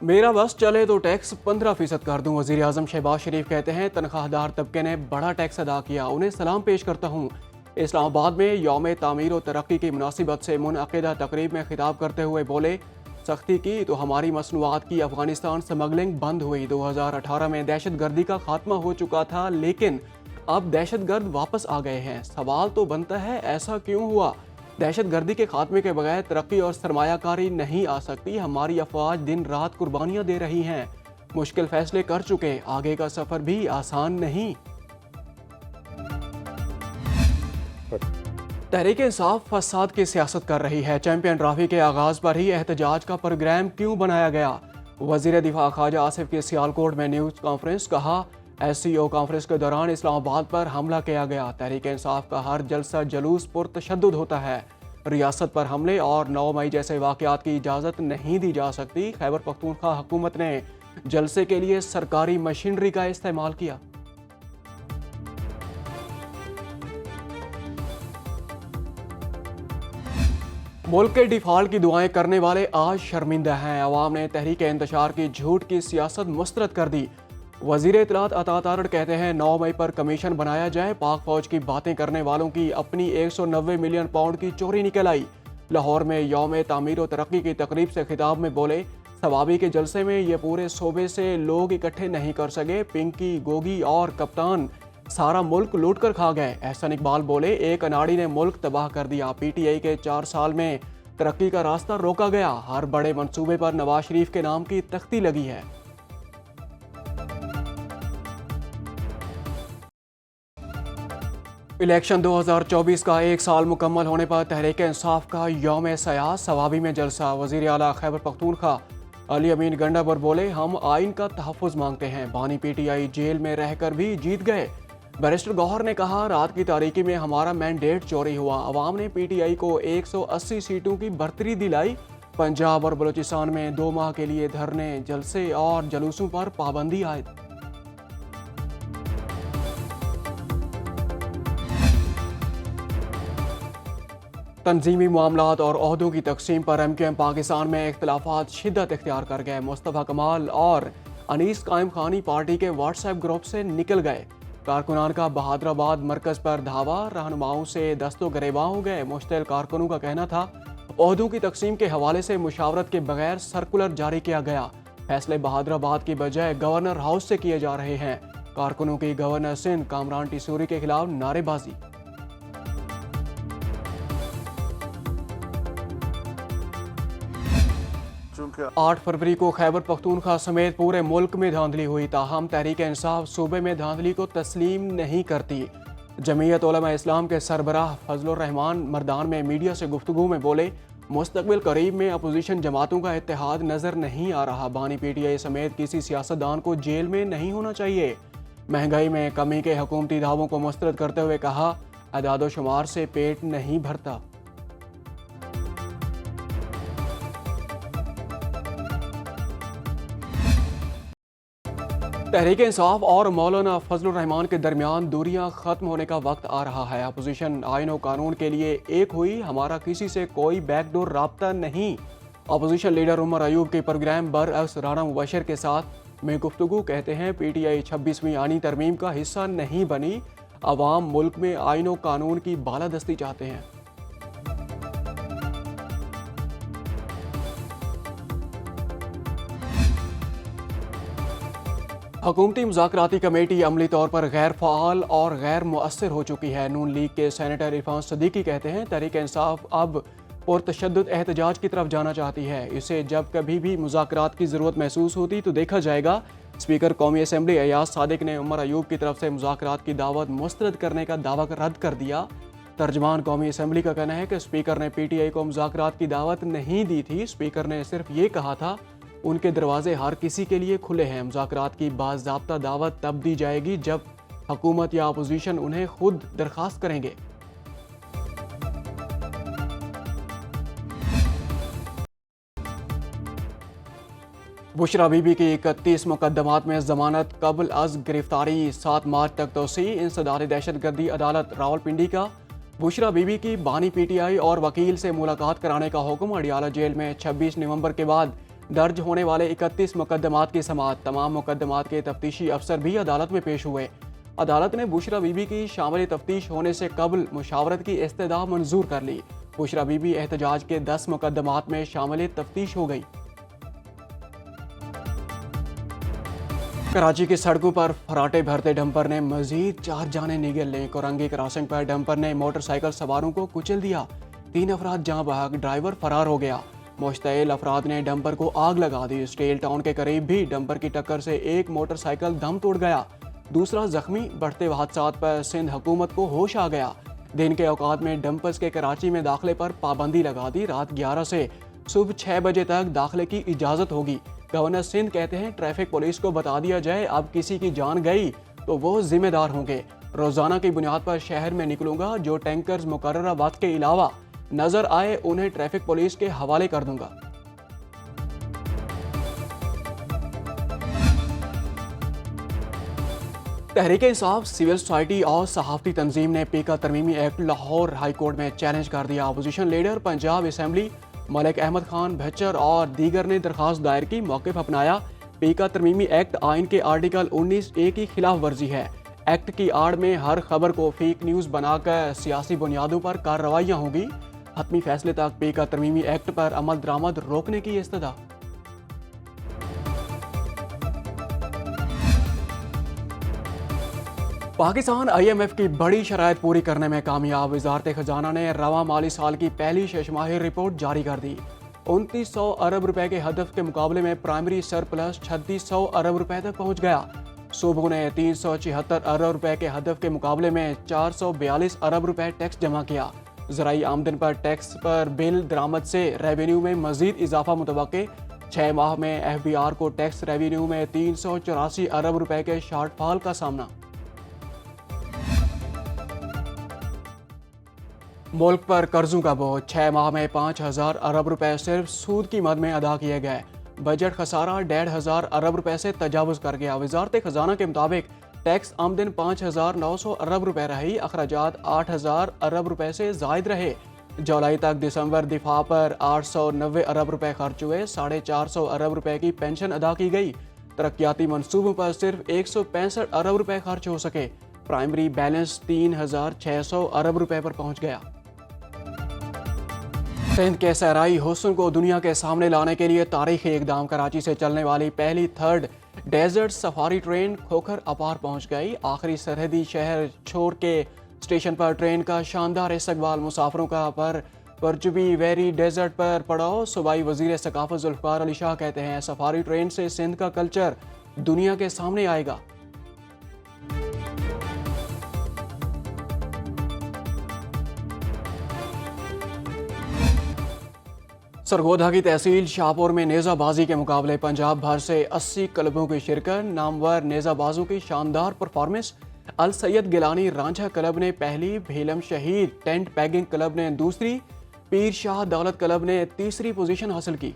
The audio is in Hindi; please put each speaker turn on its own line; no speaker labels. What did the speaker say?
मेरा बस चले तो टैक्स 15% कर दूं। वजीर आजम शहबाज शरीफ कहते हैं तनख्वाहदार तबके ने बड़ा टैक्स अदा किया, उन्हें सलाम पेश करता हूं। इस्लामाबाद में यौम तामीर और तरक्की की मुनासिबत से मुनअक़िदा तकरीब में खिताब करते हुए बोले, सख्ती की तो हमारी मसनूआत की अफगानिस्तान स्मगलिंग बंद हुई। 2018 में दहशत गर्दी का खात्मा हो चुका था, लेकिन अब दहशत गर्द वापस आ गए हैं। सवाल तो बनता है, ऐसा क्यों हुआ? दहशत गर्दी के खात्मे के बगैर तरक्की और सरमायाकारी नहीं आ सकती। हमारी अफवाज दिन रात कुर्बानियां दे रही हैं, मुश्किल फैसले कर चुके, आगे का सफर भी आसान नहीं। तहरीक इंसाफ फसाद की सियासत कर रही है। चैंपियन ट्रॉफी के आगाज पर ही एहतजाज का प्रोग्राम क्यों बनाया गया? वजीर दिफा ख्वाजा आसिफ की सियालकोट में न्यूज कॉन्फ्रेंस। कहा, SCO कॉन्फ्रेंस के दौरान इस्लामाबाद पर हमला किया गया। तहरीक इंसाफ का हर जलसा जलूस पुरतशद्दुद होता है। रियासत पर हमले और 9 मई जैसे वाक़यात की इजाज़त नहीं दी जा सकती। खैबर पख्तूनख्वा हुकूमत ने जलसे के लिए सरकारी मशीनरी का इस्तेमाल किया। मुल्क के डिफॉल्ट की दुआएं करने वाले आज शर्मिंदा हैं। अवाम ने तहरीक इंतशार की झूठ की सियासत मुस्तरद कर दी। वजीर इत्तलात अता तारड़ कहते हैं 9 मई पर कमीशन बनाया जाए। पाक फौज की बातें करने वालों की अपनी 190 मिलियन पाउंड की चोरी निकल आई। लाहौर में यौम तामीर और तरक्की की तकरीब से खिताब में बोले, सवाबी के जलसे में ये पूरे सूबे से लोग इकट्ठे नहीं कर सके। पिंकी, गोगी और कप्तान सारा मुल्क लूट कर खा गए। एहसन इकबाल बोले, एक अनाड़ी ने मुल्क तबाह कर दिया। PTI के 4 साल में तरक्की का रास्ता रोका गया। हर बड़े मंसूबे पर नवाज शरीफ के नाम की तख्ती लगी है। इलेक्शन 2024 का 1 साल मुकम्मल होने पर तहरीक इंसाफ का यौम सयास सवाबी में जलसा। वजीर आला खैबर पख्तूनख्वा अली अमीन गंडापुर बोले, हम आइन का तहफ़्फ़ुज़ मांगते हैं। बानी PTI जेल में रहकर भी जीत गए। बैरिस्टर गौहर ने कहा, रात की तारीकी में हमारा मैंडेट चोरी हुआ। अवाम ने PTI को 180 सीटों की बर्तरी दिलाई। पंजाब और बलूचिस्तान में 2 माह के लिए धरने, जलसे और जलूसों पर पाबंदी आयद। तंजीमी मामलात और ओहदों की तकसीम पर MQM पाकिस्तान में इख्तलाफात शिद्दत इख्तियार कर गए। मुस्तफ़ा कमाल और अनीस कायम खानी पार्टी के WhatsApp ग्रुप से निकल गए। कारकुनान का बहादुराबाद मरकज़ पर धावा, रहनुमाओं से दस्तो गिरेबां हो गए। मुश्तिल कारकुनों का कहना था, ओहदों की तकसीम के हवाले से मुशावरत के बगैर सर्कुलर जारी किया गया। फैसले बहादुराबाद की बजाय गवर्नर हाउस से किए जा रहे हैं। कारकुनों की गवर्नर सिंध कामरान टिसूरी के खिलाफ नारेबाजी। 8 फरवरी को खैबर पख्तूनख्वा समेत पूरे मुल्क में धांधली हुई। ताहम तहरीक इंसाफ सूबे में धांधली को तस्लीम नहीं करती। जमीयत उलमा इस्लाम के सरबराह फजलुर रहमान मर्दान में मीडिया से गुफ्तगू में बोले, मुस्तकबिल करीब में अपोजिशन जमातों का इत्तेहाद नजर नहीं आ रहा। बानी PTI समेत किसी सियासतदान को जेल में नहीं होना चाहिए। महंगाई में कमी के हुकूमती दावों को मुस्तरद करते हुए कहा, अदादो शुमार से पेट नहीं भरता। तहरीक इंसाफ और मौलाना फजलुर रहमान के दरमियान दूरियां खत्म होने का वक्त आ रहा है। अपोजिशन आइन और कानून के लिए एक हुई, हमारा किसी से कोई बैकडोर राब्ता नहीं। अपोजिशन लीडर उमर अयूब के प्रोग्राम बरअक्स राना मुबशर के साथ में गुफ्तगू कहते हैं, PTI 26वीं आनी तरमीम का हिस्सा नहीं बनी। अवाम मुल्क में आइन और कानून की बालादस्ती चाहते हैं। हुकूमती मुज़ाकराती कमेटी अमली तौर पर गैर फ़ाल और गैर मुअस्सिर हो चुकी है। नून लीग के सेनेटर इरफान सदीकी कहते हैं, तहरीक इंसाफ अब पुरतशद्दुद एहतजाज की तरफ जाना चाहती है। इसे जब कभी भी मुज़ाकरात की ज़रूरत महसूस होती तो देखा जाएगा। स्पीकर कौमी असम्बली अयाज सादिक ने उमर अयूब की तरफ से मुज़ाकरात की दावत मुस्तरद करने का दावा रद्द कर दिया। तर्जमान कौमी असम्बली का कहना है कि स्पीकर ने PTI को मुज़ाकरात की दावत नहीं दी थी। स्पीकर ने सिर्फ ये कहा था, उनके दरवाजे हर किसी के लिए खुले हैं। मुज़ाकरात की बाज़ाब्ता दावत तब दी जाएगी जब हुकूमत या अपोजिशन उन्हें खुद दरख्वास्त करेंगे। बुशरा बीबी की 31 मुकदमात में जमानत कबल अज गिरफ्तारी 7 मार्च तक तोसी। इंसदाद दहशतगर्दी अदालत रावलपिंडी का बुशरा बीबी की बानी PTI और वकील से मुलाकात कराने का हुक्म। अडियाला जेल में 26 नवंबर के बाद दर्ज होने वाले 31 मुकदमात की समाअत। तमाम मुकदमात के तफ्तीशी अफसर भी अदालत में पेश हुए। अदालत ने बुशरा बीबी की शामिल तफ्तीश होने से कबल मुशावरत की इस्तदा मंजूर कर ली। बुशरा बीबी एहतजाज के 10 मुकदमात में शामिल तफ्तीश हो गई। कराची की सड़कों पर फराटे भरते डंपर ने मजीद 4 जानें निगल लीं। कोरंगी क्रॉसिंग पर डंपर ने मोटरसाइकिल सवारों को कुचल दिया। 3 अफराद जहां बहक, ड्राइवर फरार हो गया। मुश्तइल अफराद ने डंपर को आग लगा दी। स्टील टाउन के करीब भी डंपर की टक्कर से एक मोटरसाइकिल दम तोड़ गया, दूसरा जख्मी। बढ़ते हादसात पर सिंध हुकूमत को होश आ गया। दिन के औकात में डंपर्स के कराची में दाखिले पर पाबंदी लगा दी। रात 11 से सुबह 6 बजे तक दाखिले की इजाज़त होगी। गवर्नर सिंध कहते हैं ट्रैफिक पुलिस को बता दिया जाए, अब किसी की जान गई तो वो जिम्मेदार होंगे। रोजाना की बुनियाद पर शहर में निकलूंगा, जो टैंकर्स मुकर्ररा वक्त के अलावा नजर आए उन्हें ट्रैफिक पुलिस के हवाले कर दूंगा। तहरीक इंसाफ, सिविल सोसाइटी और सहाफती तंजीम ने पीका तरमीमी एक्ट लाहौर हाई कोर्ट में चैलेंज कर दिया। Opposition leader Punjab assembly Malik Ahmad Khan Bhachar और दीगर ने दरखास्त दायर की, मौक़िफ़ अपनाया। पीका तरमीमी एक्ट आइन के आर्टिकल 19A की खिलाफ वर्जी है। एक्ट की आड़ में हर खबर को फेक न्यूज़ बनाकर सियासी बुनियादों पर कार्रवाइयाँ होंगी। हतमी फैसले तक पीका तरमीमी एक्ट पर अमल दरामद रोकने की इस्तदा। पाकिस्तान IMF की बड़ी शराइत पूरी करने में कामयाब। वजारत खजाना ने रवां माली साल की पहली छमाही रिपोर्ट जारी कर दी। 2900 अरब रुपए के हदफ के मुकाबले में प्राइमरी सरप्लस 3600 अरब रुपए तक पहुंच गया। सूबों ने 376 अरब रुपए के हदफ के मुकाबले में 442 अरब रुपए टैक्स जमा किया। ज़राई आमदन पर टैक्स पर बिल दरामद से रेवेन्यू में मजीद इजाफा मुतवक्के। 6 माह में FBR को टैक्स रेवेन्यू में 384 अरब रुपए के शॉर्टफॉल का सामना। मुल्क पर कर्जों का बोझ। 6 माह में 5000 अरब रुपए सिर्फ सूद की मद में अदा किए गए। बजट खसारा 1500 अरब रुपए से तजावुज कर गया। वजारत खजाना के मुताबिक टैक्स आमदन 5900 अरब रुपए रही, अखराजात 8000 अरब रुपए से जायद रहे। जुलाई तक दिसंबर दिफा पर 890 अरब रुपए खर्च हुए। 450 अरब रुपए की पेंशन अदा की गई। तरक्याती मनसूबों पर सिर्फ 165 अरब रुपए खर्च हो सके। प्राइमरी बैलेंस 3600 अरब रुपए पर पहुंच गया। सिंध के सहराई हुस्न को दुनिया के सामने लाने के लिए तारीखी इकदाम। कराची से चलने वाली पहली 3rd desert safari train Khokhar अपार पहुंच गई। आखिरी सरहदी शहर छोड़ के स्टेशन पर ट्रेन का शानदार इस्तकबाल। मुसाफिरों का परचुबी वेरी डेजर्ट पर पड़ाव। सूबाई वजीर सकाफत जुल्फकार अली शाह कहते हैं सफारी ट्रेन से सिंध का कल्चर दुनिया के सामने आएगा। सरगोधा की तहसील शाहपुर में नेज़ाबाजी के मुकाबले पंजाब भर से 80 क्लबों की शिरकत। नामवर नेज़ाबाजों की शानदार परफॉर्मेंस। अल सैयद गिलानी रांझा क्लब ने पहली, भेलम शहीद टेंट पैगिंग क्लब ने दूसरी, पीर शाह दौलत क्लब ने तीसरी पोजीशन हासिल की।